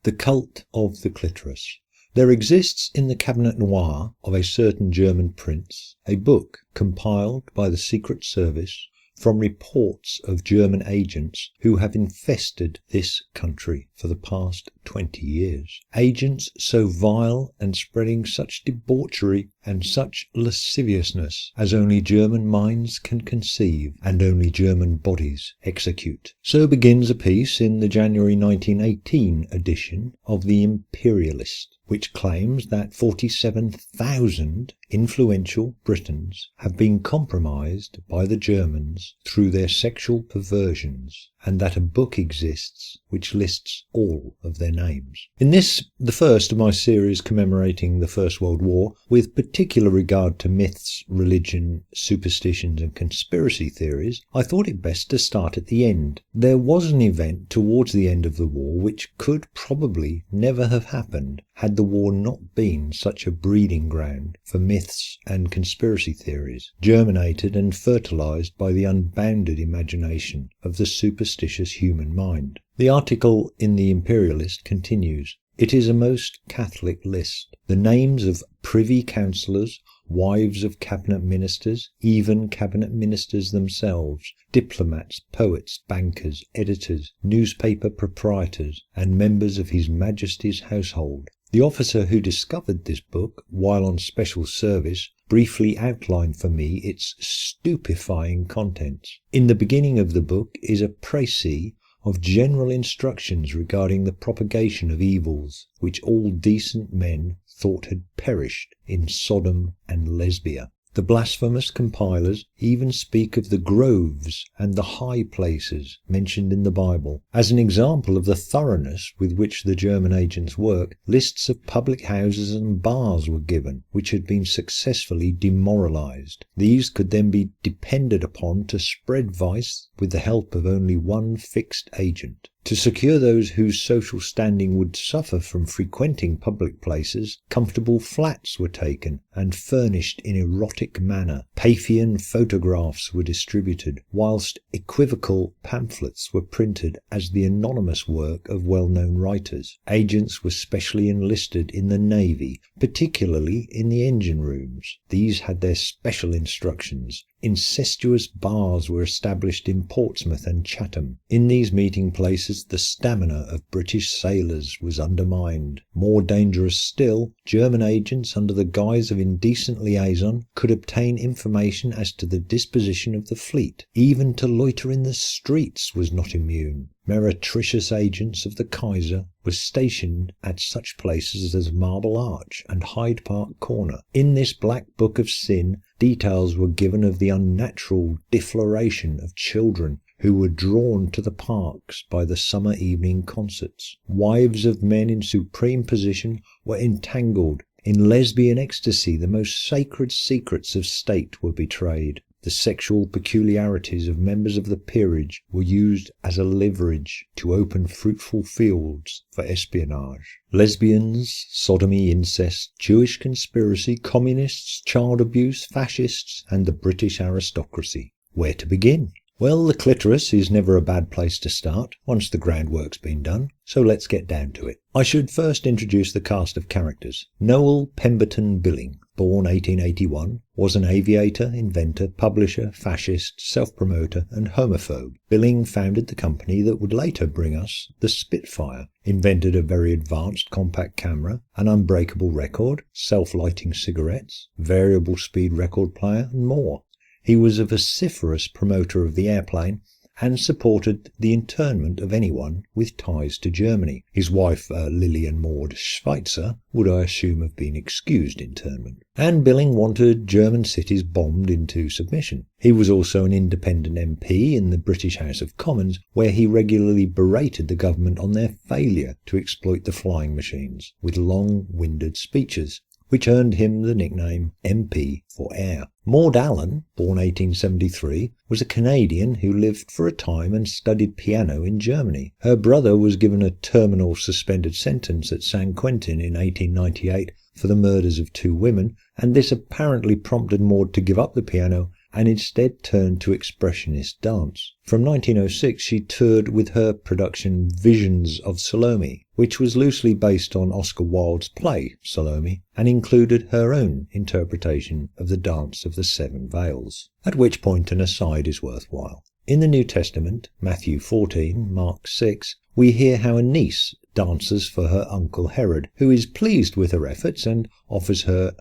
The Cult of the Clitoris. There exists in the cabinet noir of a certain German prince a book compiled by the Secret Service from reports of German agents who have infested this country for the past 20 years. Agents so vile and spreading such debauchery and such lasciviousness as only German minds can conceive and only German bodies execute. So begins a piece in the January 1918 edition of the Imperialist, which claims that 47,000 influential Britons have been compromised by the Germans through their sexual perversions, and that a book exists which lists all of their names. In this, the first of my series commemorating the First World War, with particular regard to myths, religion, superstitions and conspiracy theories, I thought it best to start at the end. There was an event towards the end of the war which could probably never have happened had the war not been such a breeding ground for myths and conspiracy theories, germinated and fertilized by the unbounded imagination of the superstitious human mind. The article in the Imperialist continues. It is a most Catholic list. The names of privy councillors, wives of cabinet ministers, even cabinet ministers themselves, diplomats, poets, bankers, editors, newspaper proprietors, and members of His Majesty's household. The officer who discovered this book, while on special service, briefly outlined for me its stupefying contents. In the beginning of the book is a précis of general instructions regarding the propagation of evils which all decent men thought had perished in Sodom and Lesbia. The blasphemous compilers even speak of the groves and the high places mentioned in the Bible. As an example of the thoroughness with which the German agents work, lists of public houses and bars were given, which had been successfully demoralized. These could then be depended upon to spread vice with the help of only one fixed agent. To secure those whose social standing would suffer from frequenting public places, comfortable flats were taken and furnished in erotic manner. Paphian photographs were distributed, whilst equivocal pamphlets were printed as the anonymous work of well-known writers. Agents were specially enlisted in the Navy, particularly in the engine rooms. These had their special instructions. Incestuous bars were established in Portsmouth and Chatham. In these meeting places the stamina of British sailors was undermined. More dangerous still, German agents under the guise of indecent liaison could obtain information as to the disposition of the fleet. Even to loiter in the streets was not immune. Meretricious agents of the Kaiser were stationed at such places as Marble Arch and Hyde Park Corner. In this black book of sin, details were given of the unnatural defloration of children who were drawn to the parks by the summer evening concerts. Wives of men in supreme position were entangled in lesbian ecstasy. The most sacred secrets of state were betrayed. The sexual peculiarities of members of the peerage were used as a leverage to open fruitful fields for espionage. Lesbians, sodomy, incest, Jewish conspiracy, communists, child abuse, fascists, and the British aristocracy. Where to begin? Well, the clitoris is never a bad place to start, once the groundwork's been done, so let's get down to it. I should first introduce the cast of characters. Noel Pemberton Billing, born 1881, was an aviator, inventor, publisher, fascist, self-promoter and homophobe. Billing founded the company that would later bring us the Spitfire, invented a very advanced compact camera, an unbreakable record, self-lighting cigarettes, variable speed record player and more. He was a vociferous promoter of the airplane and supported the internment of anyone with ties to Germany. His wife, Lillian Maud Schweitzer, would I assume have been excused internment. And Billing wanted German cities bombed into submission. He was also an independent MP in the British House of Commons, where he regularly berated the government on their failure to exploit the flying machines, with long-winded speeches, which earned him the nickname MP for Air. Maud Allan, born 1873, was a Canadian who lived for a time and studied piano in Germany. Her brother was given a terminal suspended sentence at San Quentin in 1898 for the murders of 2 women, and this apparently prompted Maud to give up the piano and instead turned to expressionist dance. From 1906 she toured with her production Visions of Salome, which was loosely based on Oscar Wilde's play Salome, and included her own interpretation of the Dance of the Seven Veils, at which point an aside is worthwhile. In the New Testament, Matthew 14, Mark 6, we hear how a niece dances for her uncle Herod, who is pleased with her efforts and offers her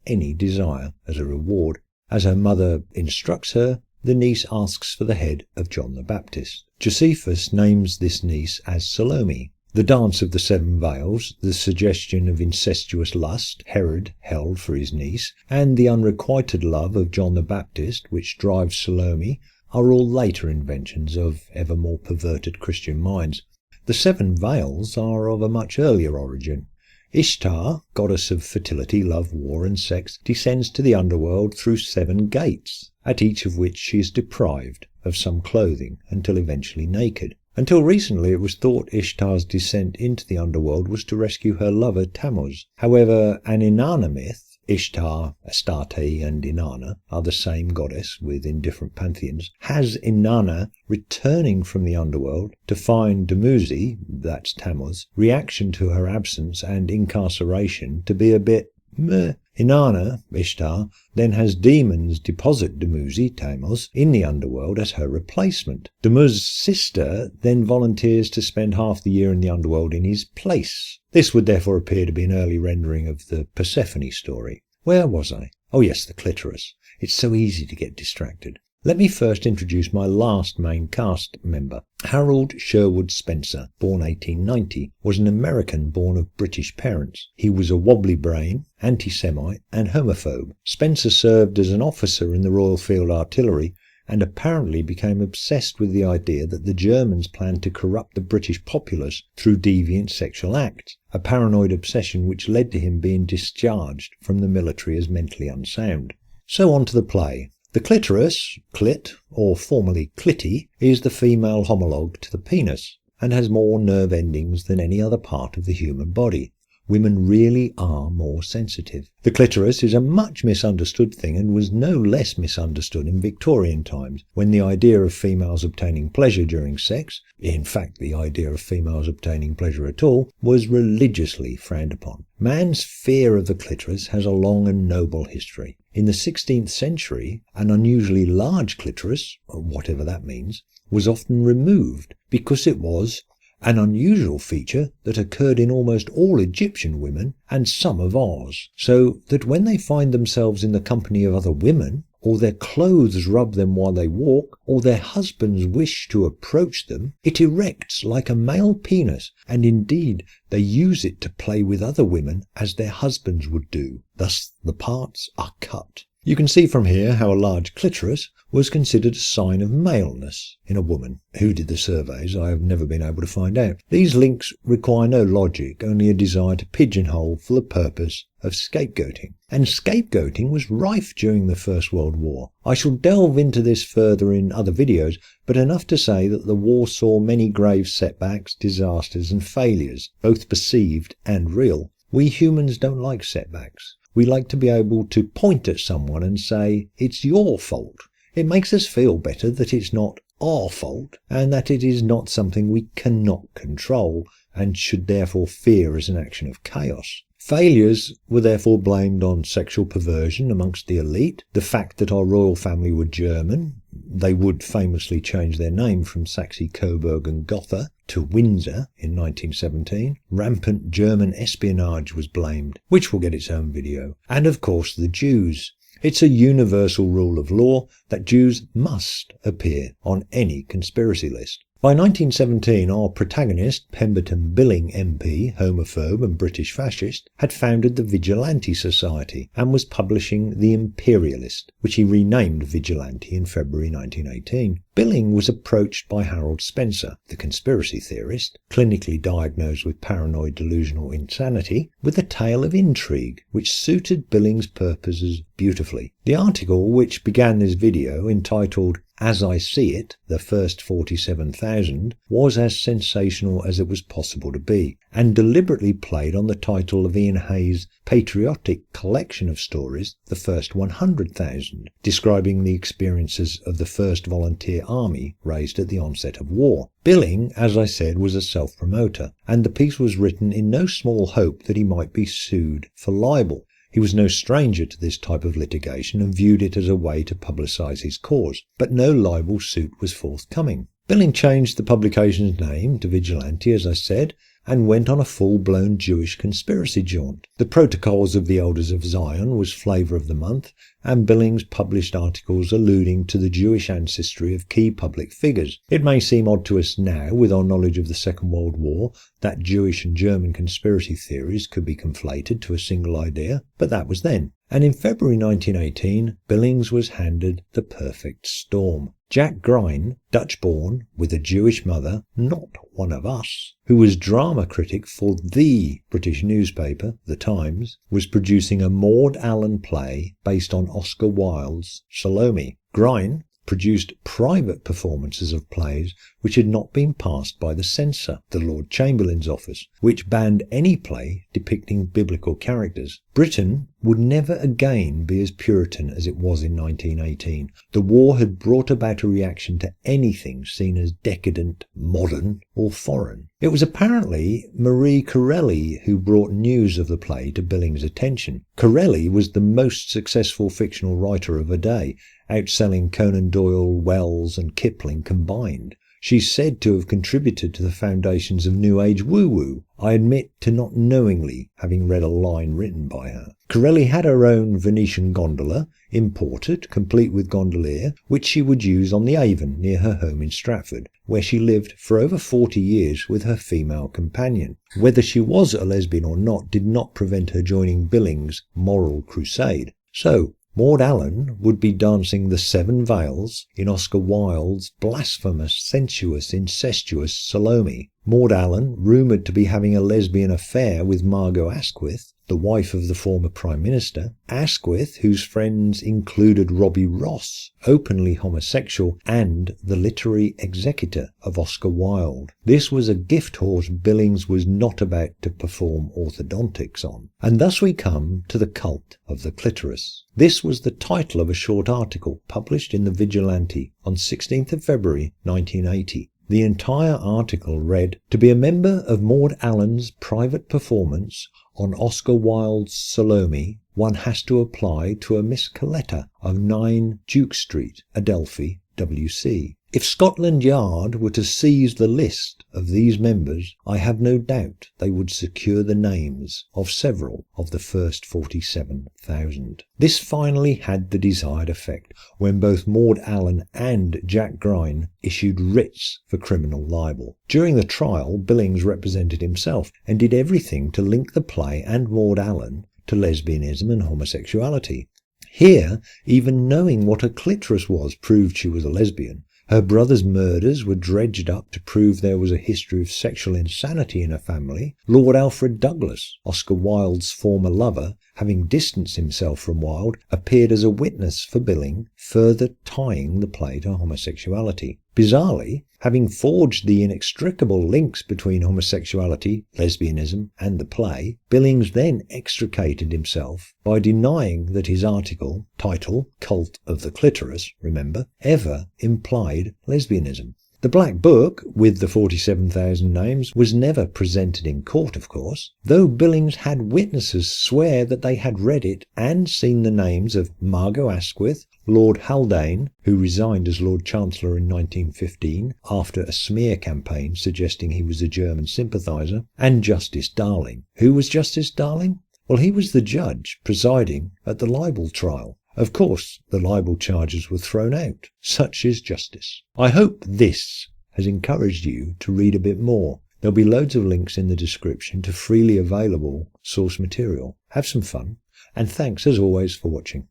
any desire as a reward. As her mother instructs her, the niece asks for the head of John the Baptist. Josephus names this niece as Salome. The Dance of the Seven Veils, the suggestion of incestuous lust Herod held for his niece, and the unrequited love of John the Baptist which drives Salome are all later inventions of ever more perverted Christian minds. The Seven Veils are of a much earlier origin. Ishtar, goddess of fertility, love, war and sex, descends to the underworld through 7 gates, at each of which she is deprived of some clothing until eventually naked. Until recently it was thought Ishtar's descent into the underworld was to rescue her lover Tammuz. However, an Inanna myth, Ishtar, Astarte and Inanna are the same goddess within different pantheons, has Inanna returning from the underworld to find Dumuzi, that's Tammuz, reaction to her absence and incarceration to be a bit meh. Inanna, Ishtar, then has demons deposit Dumuzi, Tammuz, in the underworld as her replacement. Dumuz's sister then volunteers to spend half the year in the underworld in his place. This would therefore appear to be an early rendering of the Persephone story. Where was I? Oh yes, the clitoris. It's so easy to get distracted. Let me first introduce my last main cast member. Harold Sherwood Spencer, born 1890, was an American born of British parents. He was a wobbly brain, anti-Semite and homophobe. Spencer served as an officer in the Royal Field Artillery and apparently became obsessed with the idea that the Germans planned to corrupt the British populace through deviant sexual acts, a paranoid obsession which led to him being discharged from the military as mentally unsound. So on to the play. The clitoris, clit, or formerly clitti, is the female homologue to the penis, and has more nerve endings than any other part of the human body. Women really are more sensitive. The clitoris is a much misunderstood thing and was no less misunderstood in Victorian times, when the idea of females obtaining pleasure during sex, in fact the idea of females obtaining pleasure at all, was religiously frowned upon. Man's fear of the clitoris has a long and noble history. In the 16th century, an unusually large clitoris, whatever that means, was often removed because it was an unusual feature that occurred in almost all Egyptian women and some of ours, so that when they find themselves in the company of other women, or their clothes rub them while they walk, or their husbands wish to approach them, it erects like a male penis, and indeed they use it to play with other women as their husbands would do. Thus the parts are cut. You can see from here how a large clitoris was considered a sign of maleness in a woman. Who did the surveys? I have never been able to find out. These links require no logic, only a desire to pigeonhole for the purpose of scapegoating. And scapegoating was rife during the First World War. I shall delve into this further in other videos, but enough to say that the war saw many grave setbacks, disasters and failures, both perceived and real. We humans don't like setbacks. We like to be able to point at someone and say, it's your fault. It makes us feel better that it's not our fault and that it is not something we cannot control and should therefore fear as an action of chaos. Failures were therefore blamed on sexual perversion amongst the elite, the fact that our royal family were German. They would famously change their name from Saxe-Coburg and Gotha to Windsor in 1917. Rampant German espionage was blamed, which will get its own video. And of course the Jews. It's a universal rule of law that Jews must appear on any conspiracy list. By 1917, our protagonist, Pemberton Billing MP, homophobe and British fascist, had founded the Vigilante Society and was publishing The Imperialist, which he renamed Vigilante in February 1918. Billing was approached by Harold Spencer, the conspiracy theorist, clinically diagnosed with paranoid delusional insanity, with a tale of intrigue which suited Billing's purposes beautifully. The article which began this video, entitled As I See It, the first 47,000, was as sensational as it was possible to be, and deliberately played on the title of Ian Hay's patriotic collection of stories, The First 100,000, describing the experiences of the first volunteer army raised at the onset of war. Billing, as I said, was a self-promoter, and the piece was written in no small hope that he might be sued for libel. He was no stranger to this type of litigation and viewed it as a way to publicise his cause, but no libel suit was forthcoming. Billing changed the publication's name to Vigilante, as I said, and went on a full-blown Jewish conspiracy jaunt. The Protocols of the Elders of Zion was flavour of the month, and Billings published articles alluding to the Jewish ancestry of key public figures. It may seem odd to us now, with our knowledge of the Second World War, that Jewish and German conspiracy theories could be conflated to a single idea, but that was then. And in February 1918, Billings was handed the perfect storm. Jack Grine, Dutch-born, with a Jewish mother, not one of us, who was drama critic for the British newspaper, The Times, was producing a Maud Allan play based on Oscar Wilde's Salome. Grine produced private performances of plays which had not been passed by the censor, the Lord Chamberlain's office, which banned any play depicting biblical characters. Britain would never again be as Puritan as it was in 1918. The war had brought about a reaction to anything seen as decadent, modern, or foreign. It was apparently Marie Corelli who brought news of the play to Billings' attention. Corelli was the most successful fictional writer of her day, outselling Conan Doyle, Wells, and Kipling combined. She's said to have contributed to the foundations of New Age woo-woo. I admit to not knowingly having read a line written by her. Corelli had her own Venetian gondola, imported, complete with gondolier, which she would use on the Avon near her home in Stratford, where she lived for over 40 years with her female companion. Whether she was a lesbian or not did not prevent her joining Billings' moral crusade. So, Maud Allan would be dancing the Seven Veils in Oscar Wilde's blasphemous, sensuous, incestuous Salome. Maud Allan, rumoured to be having a lesbian affair with Margot Asquith, the wife of the former Prime Minister. Asquith, whose friends included Robbie Ross, openly homosexual, and the literary executor of Oscar Wilde. This was a gift horse Billings was not about to perform orthodontics on. And thus we come to the cult of the clitoris. This was the title of a short article published in the Vigilante on 16th of February 1980. The entire article read, "To be a member of Maud Allan's private performance on Oscar Wilde's Salome, one has to apply to a Miss Coletta of 9 Duke Street, Adelphi, WC. If Scotland Yard were to seize the list of these members, I have no doubt they would secure the names of several of the first 47,000. This finally had the desired effect when both Maud Allan and Jack Grine issued writs for criminal libel. During the trial, Billings represented himself and did everything to link the play and Maud Allan to lesbianism and homosexuality. Here, even knowing what a clitoris was proved she was a lesbian. Her brother's murders were dredged up to prove there was a history of sexual insanity in her family. Lord Alfred Douglas, Oscar Wilde's former lover, having distanced himself from Wilde, appeared as a witness for Billing, further tying the play to homosexuality. Bizarrely, having forged the inextricable links between homosexuality, lesbianism, and the play, Billings then extricated himself by denying that his article, title Cult of the Clitoris, remember, ever implied lesbianism. The Black Book, with the 47,000 names, was never presented in court, of course, though Billings had witnesses swear that they had read it and seen the names of Margot Asquith, Lord Haldane, who resigned as Lord Chancellor in 1915 after a smear campaign suggesting he was a German sympathiser, and Justice Darling. Who was Justice Darling? Well, he was the judge presiding at the libel trial. Of course, the libel charges were thrown out. Such is justice. I hope this has encouraged you to read a bit more. There'll be loads of links in the description to freely available source material. Have some fun, and thanks as always for watching.